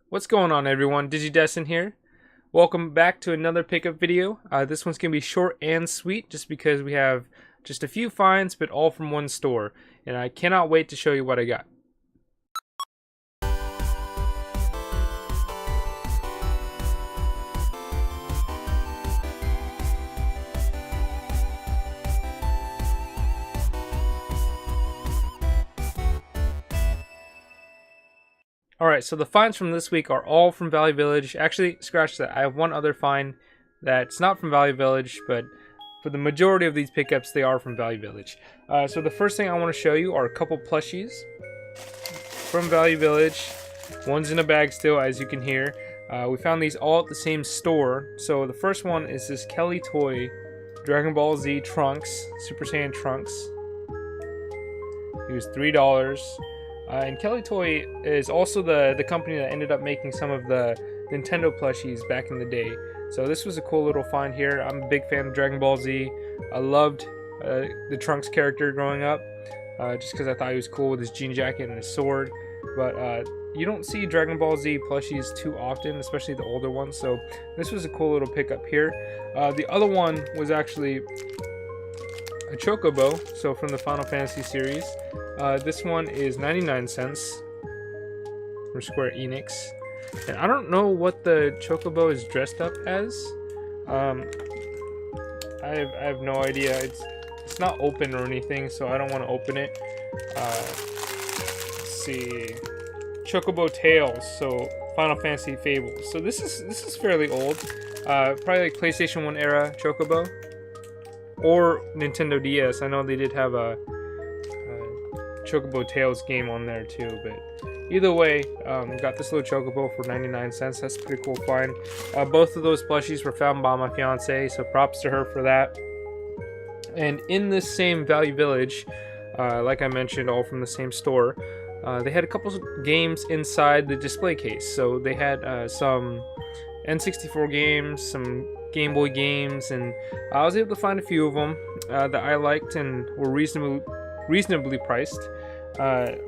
What's going on, everyone? DigiDestin here. Welcome back to another pickup video. This one's going to be short and sweet just because we have just a few finds, but all from one store. And I cannot wait to show you what I got. Alright, so the finds from this week are all from Value Village. Actually, scratch that. I have one other find that's not from Value Village, but for the majority of these pickups, they are from Value Village. So the first thing I want to show you are a couple plushies from Value Village. One's in a bag still, as you can hear. We found these all at the same store. So the first one is this Kelly Toy Dragon Ball Z Trunks, Super Saiyan Trunks. He was $3. And Kelly Toy is also the company that ended up making some of the Nintendo plushies back in the day. So this was a cool little find here. I'm a big fan of Dragon Ball Z. I loved the Trunks character growing up, just because I thought he was cool with his jean jacket and his sword. But you don't see Dragon Ball Z plushies too often, especially the older ones. So this was a cool little pickup here. The other one was actually a Chocobo, so from the Final Fantasy series. This one is 99 cents from Square Enix. And I don't know what the Chocobo is dressed up as. I have no idea. It's not open or anything, so I don't want to open it. Let's see. Chocobo Tales, so Final Fantasy Fables. So this is fairly old. Probably like PlayStation 1 era Chocobo. Or Nintendo DS. I know they did have a Chocobo Tales game on there too, but either way, got this little Chocobo for 99 cents. That's a pretty cool find. Both of those plushies were found by my fiance, so props to her for that. And in this same Value Village, like I mentioned, all from the same store, they had a couple of games inside the display case. So they had some N64 games, some Game Boy games, and I was able to find a few of them that I liked and were reasonably priced.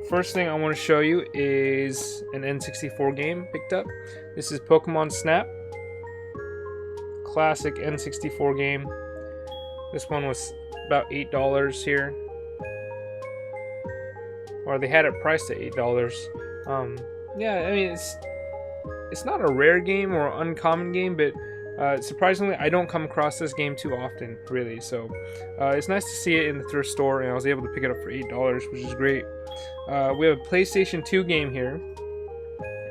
First thing I want to show you is an N64 game picked up. This is Pokemon Snap, classic N64 game. This one was about $8 here, or they had it priced at $8. Yeah, I mean it's not a rare game or uncommon game, but surprisingly, I don't come across this game too often, really. So it's nice to see it in the thrift store, and I was able to pick it up for $8, which is great. We have a PlayStation 2 game here.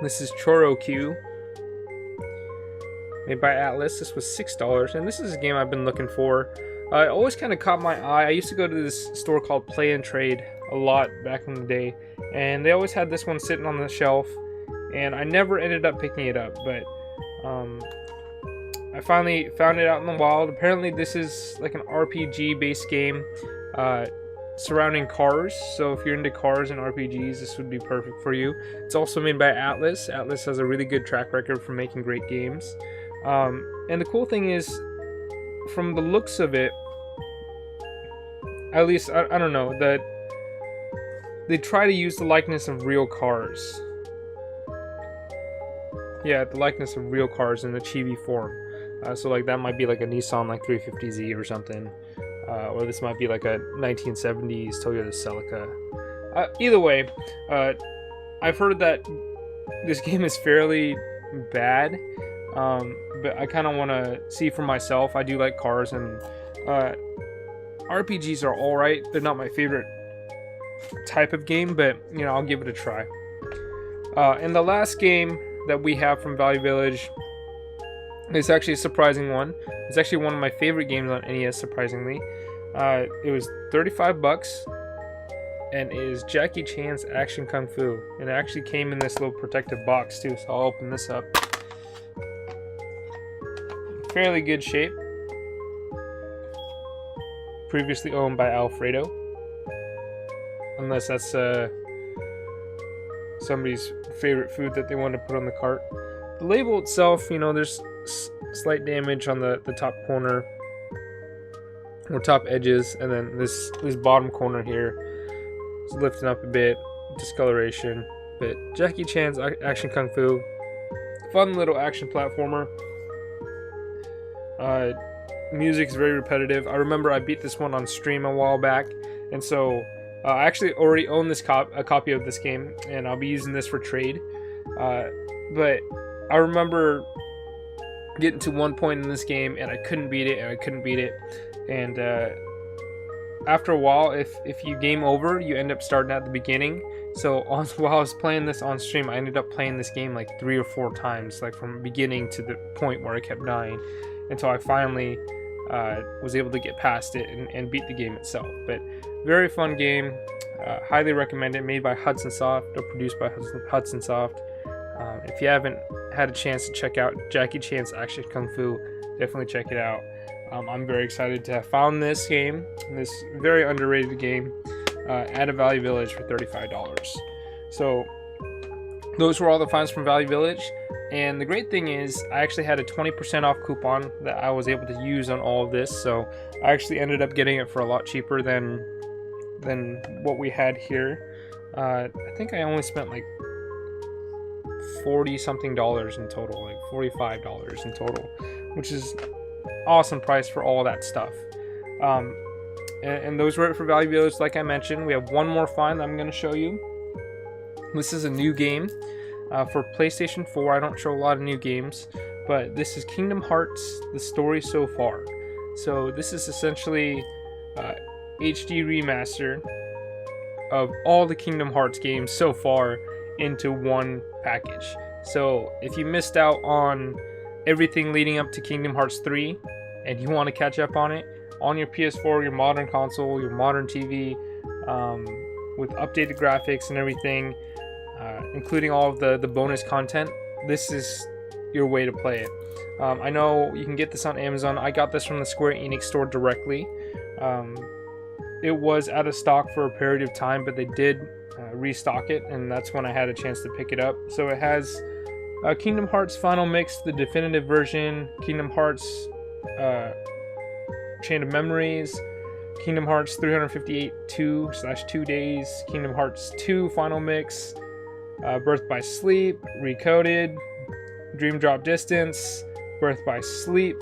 This is Choro Q, made by Atlas. This was $6, and this is a game I've been looking for. It always kind of caught my eye. I used to go to this store called Play and Trade a lot back in the day, and they always had this one sitting on the shelf, and I never ended up picking it up, but I finally found it out in the wild. Apparently this is like an RPG based game surrounding cars, so if you're into cars and RPGs, this would be perfect for you. It's also made by Atlas. Atlas has a really good track record for making great games. And the cool thing is, from the looks of it, at least, I don't know, that they try to use the likeness of real cars. Yeah, the likeness of real cars in the chibi form. So like that might be like a Nissan like 350Z or something, or this might be like a 1970s Toyota Celica. Either way, I've heard that this game is fairly bad, but I kind of want to see for myself. I do like cars, and RPGs are alright. They're not my favorite type of game, but you know, I'll give it a try. And the last game that we have from Value Village, it's actually a surprising one. It's actually one of my favorite games on NES, surprisingly. It was $35, and it is Jackie Chan's Action Kung Fu. And it actually came in this little protective box too, so I'll open this up. Fairly good shape. Previously owned by Alfredo. Unless that's somebody's favorite food that they want to put on the cart. The label itself, you know, there's slight damage on the top corner or top edges, and then this bottom corner here is lifting up a bit, discoloration. But Jackie Chan's Action Kung Fu, fun little action platformer. Music's very repetitive. I remember I beat this one on stream a while back, and so I actually already own this a copy of this game, and I'll be using this for trade. But I remember getting to one point in this game, and I couldn't beat it, and after a while, if you game over, you end up starting at the beginning. So while I was playing this on stream, I ended up playing this game like 3 or 4 times, like from beginning to the point where I kept dying, until I finally was able to get past it and beat the game itself. But very fun game. Highly recommend it. Made by Hudson Soft, or produced by Hudson Soft. If you haven't had a chance to check out Jackie Chan's Action Kung Fu, definitely check it out. I'm very excited to have found this game, this very underrated game, at a Value Village for $35. So those were all the finds from Value Village. And the great thing is, I actually had a 20% off coupon that I was able to use on all of this. So I actually ended up getting it for a lot cheaper than what we had here. I think I only spent like $40 something in total, like $45 in total, which is awesome price for all that stuff. And those were it for Value Village. Like I mentioned, we have one more find that I'm going to show you. This is a new game for PlayStation 4. I don't show a lot of new games, but this is Kingdom Hearts: The Story So Far. So this is essentially HD remaster of all the Kingdom Hearts games so far into one package. So if you missed out on everything leading up to Kingdom Hearts 3 and you want to catch up on it on your PS4, your modern console, your modern TV, with updated graphics and everything, including all of the bonus content, this is your way to play it. I know you can get this on Amazon. I got this from the Square Enix store directly. It was out of stock for a period of time, but they did restock it, and that's when I had a chance to pick it up. So it has Kingdom Hearts Final Mix, the definitive version, Kingdom Hearts Chain of Memories, Kingdom Hearts 358 2/2 Days, Kingdom Hearts 2 Final Mix, Birth by Sleep, Recoded, Dream Drop Distance, Birth by Sleep,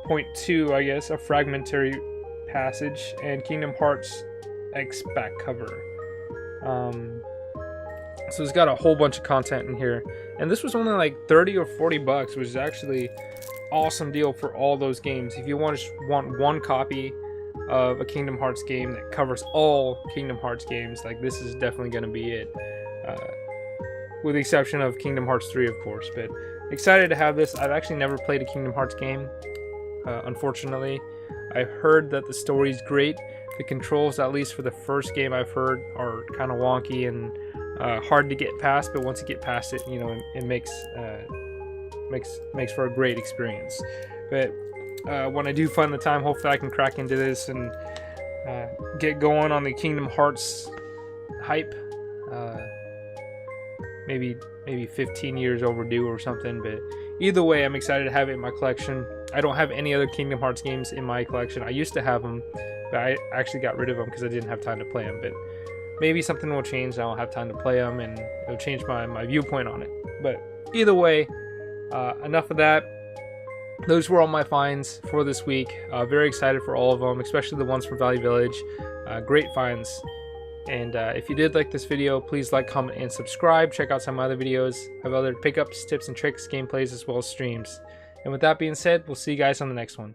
Point 2, I guess, a fragmentary passage, and Kingdom Hearts X back cover. So it's got a whole bunch of content in here, and this was only like 30 or 40 bucks, which is actually awesome deal for all those games. If you want one copy of a Kingdom Hearts game that covers all Kingdom Hearts games, like this is definitely going to be it, with the exception of Kingdom Hearts 3, of course. But excited to have this. I've actually never played a Kingdom Hearts game, unfortunately. I heard that the story's great. The controls, at least for the first game, I've heard are kind of wonky and hard to get past, but once you get past it, you know, it makes for a great experience. But when I do find the time, hopefully I can crack into this and get going on the Kingdom Hearts hype. Maybe 15 years overdue or something, but either way, I'm excited to have it in my collection. I don't have any other Kingdom Hearts games in my collection. I used to have them, but I actually got rid of them because I didn't have time to play them. But maybe something will change, and I'll have time to play them, and it'll change my viewpoint on it. But either way, enough of that. Those were all my finds for this week. Very excited for all of them, especially the ones from Value Village. Great finds. And if you did like this video, please like, comment, and subscribe. Check out some other videos. I have other pickups, tips, and tricks, gameplays, as well as streams. And with that being said, we'll see you guys on the next one.